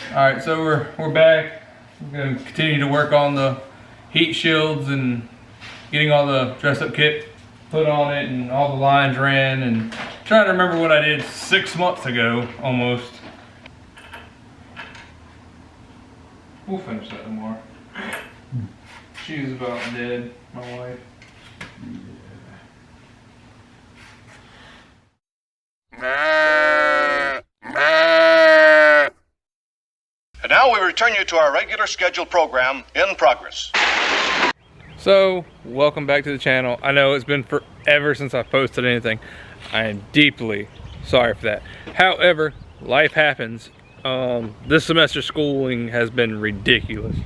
Alright, so we're back. We're going to continue to work on the heat shields and getting all the dress up kit put on it and all the lines ran, and trying to remember what I did 6 months ago almost. We'll finish that tomorrow. She's about dead, my wife. And now we return you to our regular scheduled program in progress. So, welcome back to the channel. I know it's been forever since I've posted anything. I am deeply sorry for that. However, life happens. This semester schooling has been ridiculous.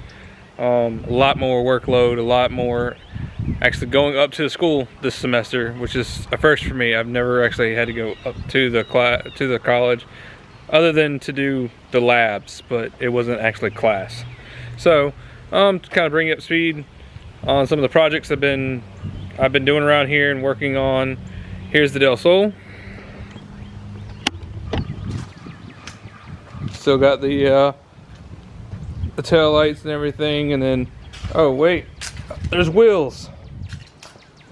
A lot more workload, a lot more actually going up to the school this semester, which is a first for me. I've never actually had to go up to the college other than to do the labs, but it wasn't actually class. So to kind of bring you up to speed on some of the projects I've been doing around here and working on. Here's the Del Sol. Still got the tail lights and everything, and then oh wait, there's wheels.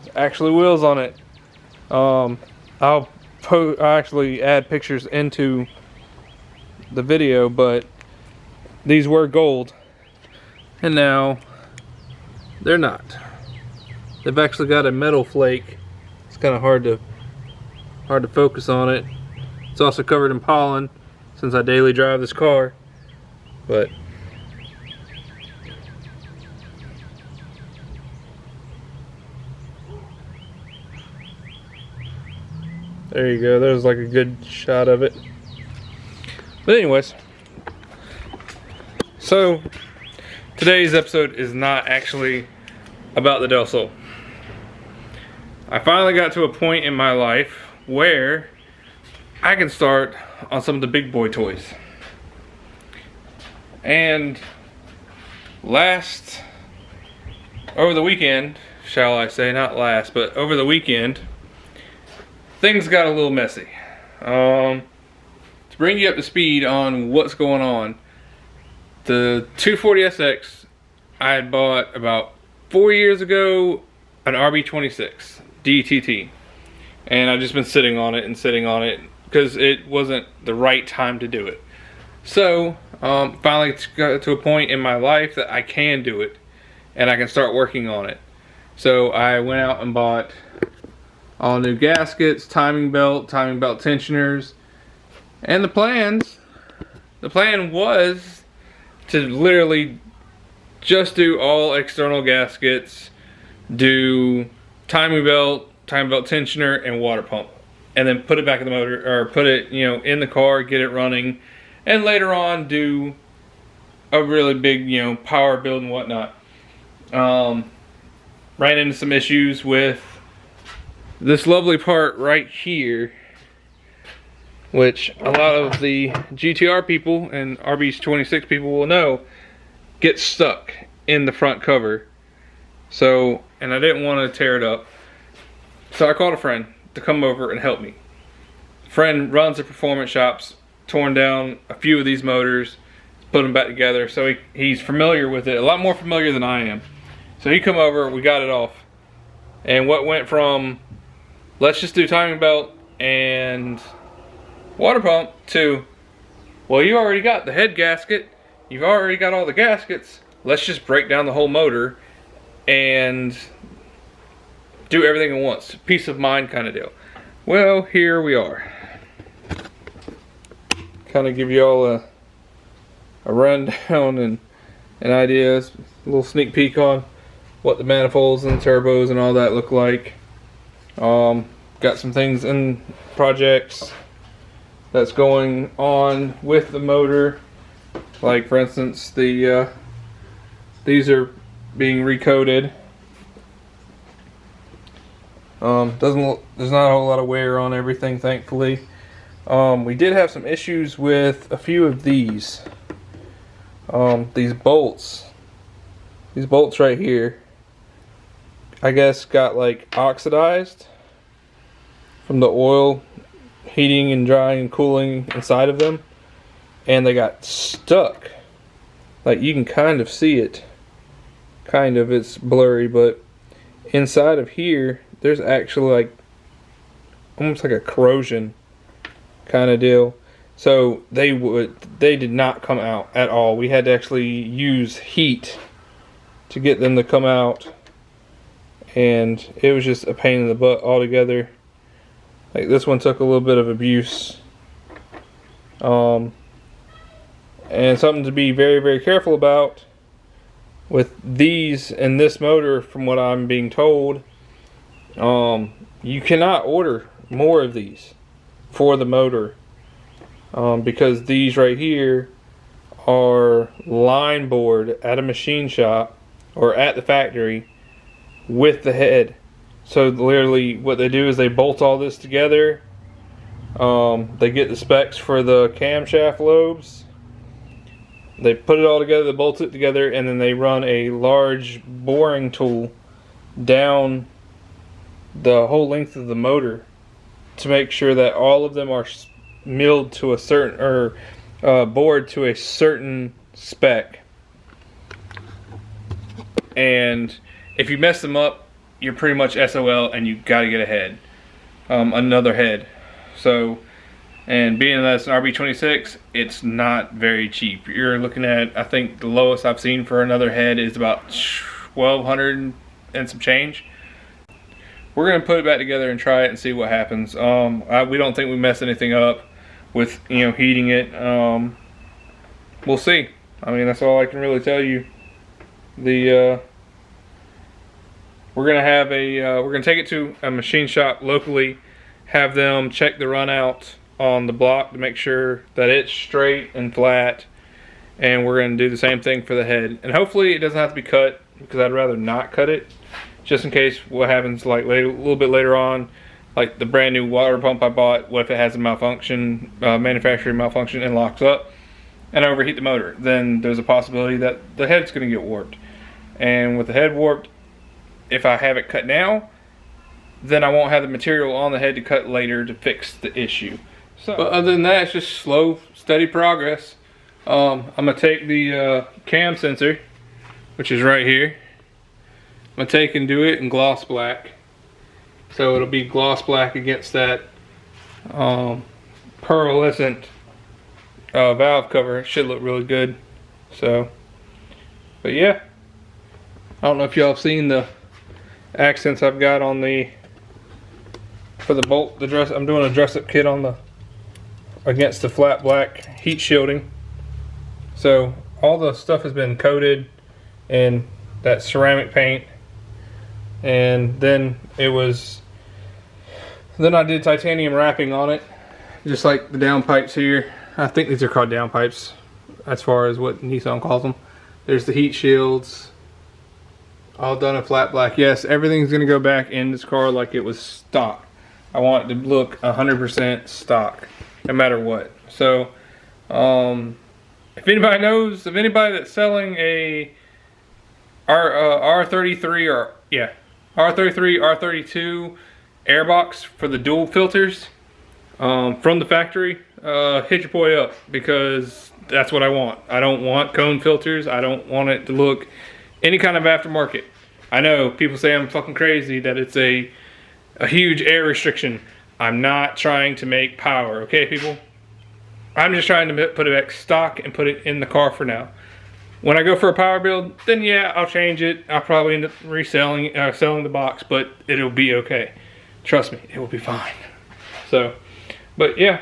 There's actually wheels on it. I'll actually add pictures into the video, but these were gold and now they're not. They've actually got a metal flake. It's kind of hard to focus on it. It's also covered in pollen since I daily drive this car, but there you go. There's like a good shot of it. But anyways, so today's episode is not actually about the Del Sol. I finally got to a point in my life where I can start on some of the big boy toys. And over the weekend, shall I say, not last, but over the weekend, things got a little messy. To bring you up to speed on what's going on, the 240SX I had bought about 4 years ago, an RB26 DTT, and I've just been sitting on it because it wasn't the right time to do it. So finally got to a point in my life that I can do it and I can start working on it. So I went out and bought all new gaskets, timing belt tensioners, and the plan was to literally just do all external gaskets, do timing belt tensioner, and water pump, and then put it back in the motor, or put it, in the car, get it running, and later on do a really big, power build and whatnot. Ran into some issues with this lovely part right here, which a lot of the GTR people and RB26 people will know gets stuck in the front cover. So, and I didn't want to tear it up, so I called a friend to come over and help me. Friend runs the performance shops, torn down a few of these motors, put them back together, so he's familiar with it, a lot more familiar than I am. So he come over, we got it off, and what went from let's just do timing belt and water pump to, well, you already got the head gasket, you've already got all the gaskets, let's just break down the whole motor and do everything at once. Peace of mind kind of deal. Well, here we are. Kind of give you all a rundown and ideas, a little sneak peek on what the manifolds and turbos and all that look like. Got some things in projects that's going on with the motor, like for instance these are being recoated. There's not a whole lot of wear on everything, thankfully. We did have some issues with a few of these bolts right here, I guess got like oxidized from the oil heating and drying and cooling inside of them. and they got stuck. Like, you can kind of see it. Kind of, it's blurry, but inside of here, there's actually like almost like a corrosion kind of deal. So they did not come out at all. We had to actually use heat to get them to come out, and it was just a pain in the butt altogether. Like, this one took a little bit of abuse, and something to be very, very careful about with these and this motor. From what I'm being told, you cannot order more of these for the motor, because these right here are line board at a machine shop or at the factory with the head. So literally what they do is they bolt all this together. They get the specs for the camshaft lobes, they put it all together, they bolt it together, and then they run a large boring tool down the whole length of the motor to make sure that all of them are milled to a certain, or bored to a certain spec. And if you mess them up, you're pretty much SOL, and you got to get a head, another head. So, and being that it's an RB26, it's not very cheap. You're looking at, I think the lowest I've seen for another head is about $1,200 and some change. We're gonna put it back together and try it and see what happens. We don't think we messed anything up with, you know, heating it. We'll see. I mean, that's all I can really tell you. We're gonna have we're gonna take it to a machine shop locally, have them check the run out on the block to make sure that it's straight and flat, and we're gonna do the same thing for the head. And hopefully it doesn't have to be cut, because I'd rather not cut it, just in case what happens like later, a little bit later on, like the brand new water pump I bought, what if it has a malfunction, manufacturing malfunction, and locks up and overheat the motor? Then there's a possibility that the head's gonna get warped. And with the head warped, if I have it cut now, then I won't have the material on the head to cut later to fix the issue. So, but other than that, it's just slow, steady progress. I'm gonna take the cam sensor, which is right here. I'm gonna take and do it in gloss black, so it'll be gloss black against that pearlescent valve cover. It should look really good. So, but yeah, I don't know if y'all have seen the accents I've got on the, for the bolt, the dress. I'm doing a dress-up kit on the, against the flat black heat shielding. So all the stuff has been coated in that ceramic paint, and then I did titanium wrapping on it, just like the downpipes here. I think these are called downpipes as far as what Nissan calls them. There's the heat shields, all done in flat black. Yes, everything's gonna go back in this car like it was stock. I want it to look 100% stock, no matter what. So, if anybody knows of anybody that's selling a R33 or R33, R32 airbox for the dual filters from the factory, hit your boy up, because that's what I want. I don't want cone filters. I don't want it to look any kind of aftermarket. I know people say I'm fucking crazy that it's a huge air restriction. I'm not trying to make power, okay, people? I'm just trying to put it back stock and put it in the car for now. When I go for a power build, then yeah, I'll change it. I'll probably end up reselling, selling the box, but it'll be okay. Trust me, it will be fine. So, but yeah,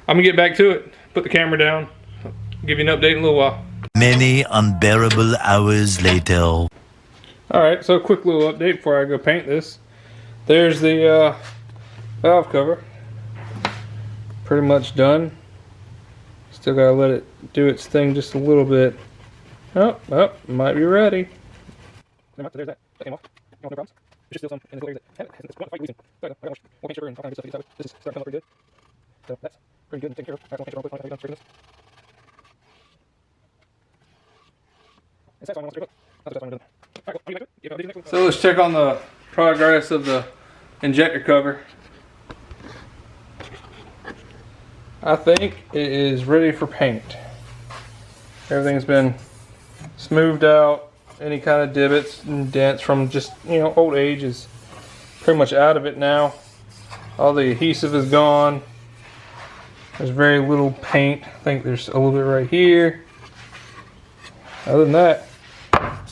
I'm gonna get back to it. Put the camera down. Give you an update in a little while. Many unbearable hours later. Alright, so quick little update before I go paint this. There's the valve cover. Pretty much done. Still gotta let it do its thing just a little bit. Oh, might be ready. There's that. That came off. No problems. There's still some in the layers that have it. It's quite losing. So I got more paint sugar and all kinds of stuff. This is starting to come out pretty good. So that's pretty good and taken care of. I don't paint sugar real quick. I'm done spraying this. So let's check on the progress of the injector cover. I think it is ready for paint. Everything's been smoothed out. Any kind of divots and dents from just, old age is pretty much out of it now. All the adhesive is gone. There's very little paint. I think there's a little bit right here. Other than that,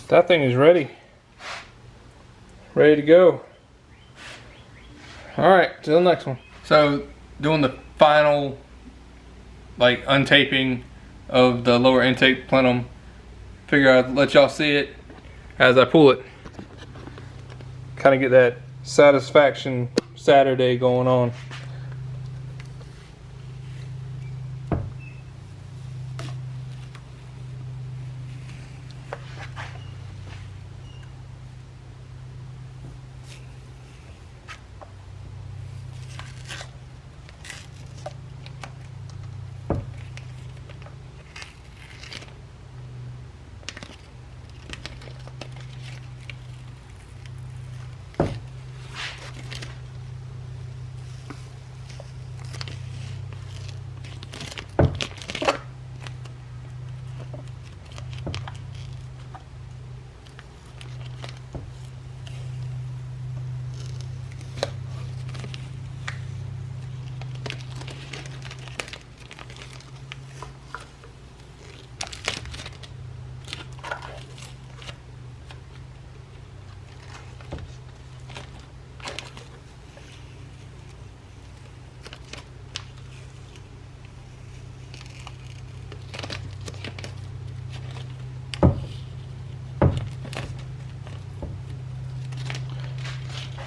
that thing is ready. Ready to go. Alright, to the next one. So, doing the final, untaping of the lower intake plenum. Figure I'd let y'all see it as I pull it. Kind of get that satisfaction Saturday going on.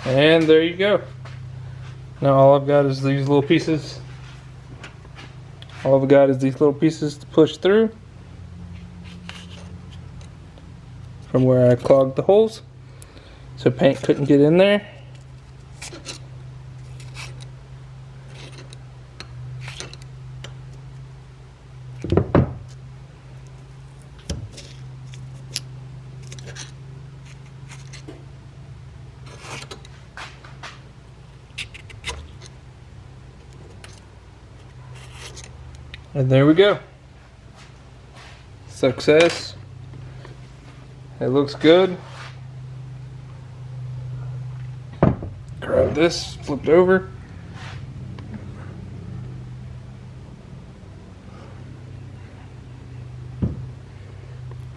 And there you go. Now all I've got is these little pieces. All I've got is these little pieces to push through from where I clogged the holes so paint couldn't get in there. And there we go. Success. It looks good. Grab this, flip it over.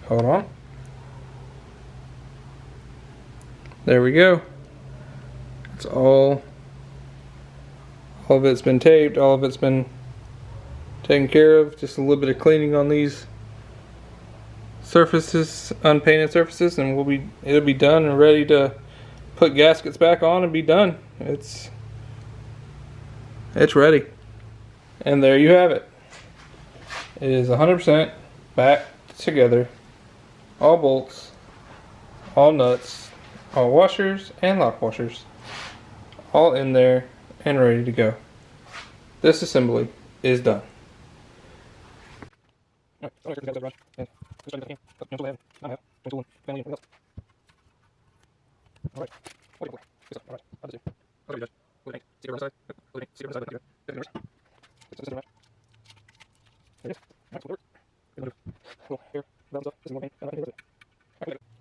Hold on. There we go. It's all of it's been taped, all of it's been taken care of. Just a little bit of cleaning on these surfaces, unpainted surfaces, and it'll be done and ready to put gaskets back on and be done. It's ready. And there you have it. It is 100% back together. All bolts, all nuts, all washers and lock washers, all in there and ready to go. This assembly is done.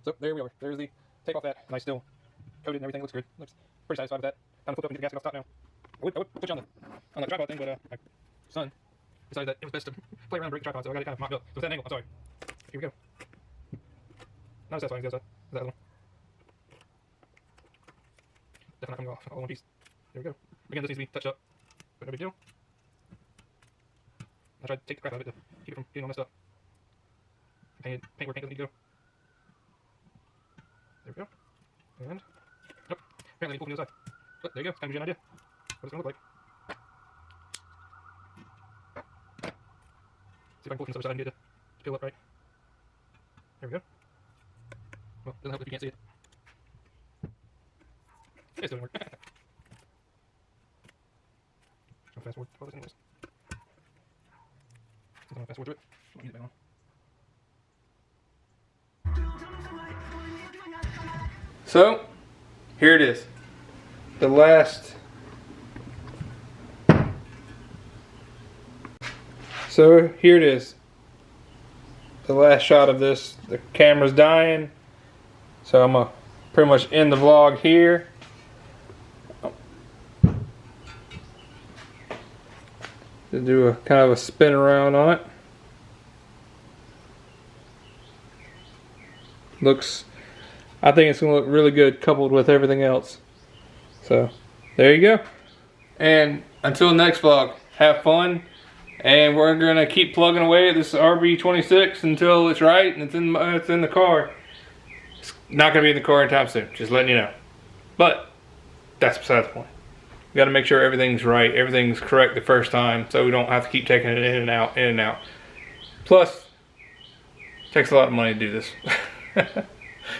So there we are. There's the take off that. Nice, still coated and everything. Looks good. Looks pretty satisfied with that. Kind of flip up and get the gasket off top now. I would put you on the tripod thing, but my son decided that it was best to play around and break the tripod, so I got it kind of mocked up. So with that angle, I'm sorry. Here we go. Not as satisfying as the other side. That one. Definitely not coming off all in one piece. There we go. Again, this needs to be touched up, but no big deal. I tried to take the crap out of it to keep it from getting all messed up. Paint where paint doesn't need to go. There we go. And nope. Apparently I need to pull from the other side. But there you go. Kind of gives you an idea what it's going to look like. See if I can pull from the other side and get it to peel up right. There we go. Well, it doesn't help if you can't see it. It still didn't work. I'll fast forward all this anyways. Since I'm going to fast forward to it, I'll use it back on. So, here it is. The last So here it is. The last shot of this. The camera's dying. So I'm going to pretty much end the vlog here. To do a kind of a spin around on it. Looks, I think it's going to look really good coupled with everything else. So there you go. And until next vlog, have fun. And we're going to keep plugging away at this RB26 until it's right and it's in the car. It's not going to be in the car anytime soon, just letting you know. But that's beside the point. We got to make sure everything's right, everything's correct the first time, so we don't have to keep taking it in and out, in and out. Plus, it takes a lot of money to do this.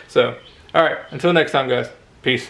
So, alright, until next time guys, peace.